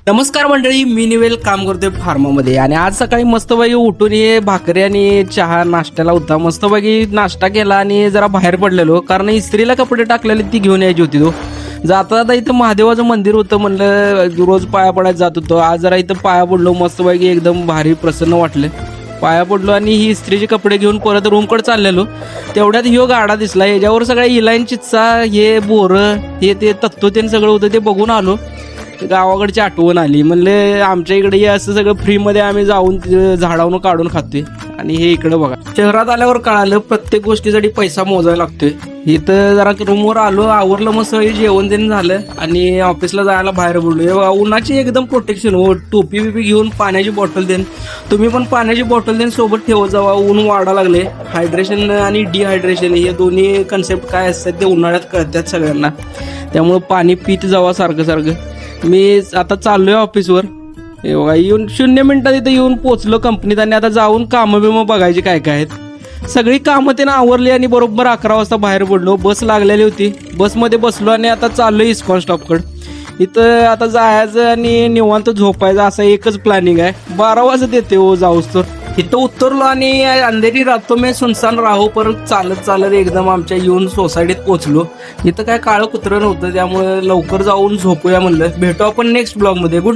नमस्कार मंडळी, मी निवेल काम करतोय फार्मामध्ये आणि आज सकाळी मस्तपैकी उठून ये भाकरी आणि चहा नाश्त्याला होता. मस्तपैकी नाश्ता केला आणि जरा बाहेर पडलेलो कारण इस्त्रीला कपडे टाकलेले ती घेऊन यायची होती. जाता जाता इथं महादेवाचं मंदिर होतं, म्हणलं रोज पाया पडायला जात होतो. आज जरा इथं पाया पडलो, मस्तपैकी एकदम भारी प्रसन्न वाटलं. पाया पडलो आणि ही इस्त्रीचे कपडे घेऊन परत रूमकडे चाललेलो. तेवढ्यात ह्यो गाडा दिसला, याच्यावर सगळ्या इलाईन चिच्चा हे बोरं हे ते तत्व ते सगळं होतं. ते बघून आलो, गावाकडची आठवण आली. म्हणले आमच्या इकडे असं सगळं फ्रीमध्ये आम्ही जाऊन झाडावरून काढून खातोय आणि हे इकडं बघा. शहरात आल्यावर कळालं प्रत्येक गोष्टीसाठी पैसा मोजायला लागतोय. इथं जरा रूमवर आलो, आवरलं, मग सगळी जेवण देणं झालं आणि ऑफिसला जायला बाहेर पडलो. उन्हाची एकदम प्रोटेक्शन हो, टोपी बिपी घेऊन पाण्याची बॉटल देन. तुम्ही पण पाण्याची बॉटल देन सोबत ठेवत जावा, ऊन वाढा लागले. हायड्रेशन आणि डिहायड्रेशन हे दोन्ही कन्सेप्ट काय असतात ते उन्हाळ्यात कळतात सगळ्यांना, त्यामुळं पाणी पित जावा सारखं सारखं. मी आता चाललोय ऑफिसवर. येऊन 0 मिनिटात इथं येऊन पोचलो कंपनीत आणि आता जाऊन कामं बिमं बघायची काय काय आहेत. सगळी कामं त्यानं आवरली आणि बरोबर 11 वाजता बाहेर पडलो. बस लागलेली होती, बसमध्ये बसलो आणि आता चाललोय इस्कॉन स्टॉपकडे. इथं आता जायचं आणि निवांत झोपायचं असं एकच प्लॅनिंग आहे. 12 वाजत येते हो जाऊस तर. इथं उतरलो आणि अंधेरी राहतो मी सुनसान राहू. परत चालत चालत एकदम आमच्या येऊन सोसायटीत पोहोचलो. इथं काय काळं कुत्रं नव्हतं, त्यामुळे लवकर जाऊन झोपूया म्हणलं. भेटू आपण नेक्स्ट ब्लॉगमध्ये. Good night.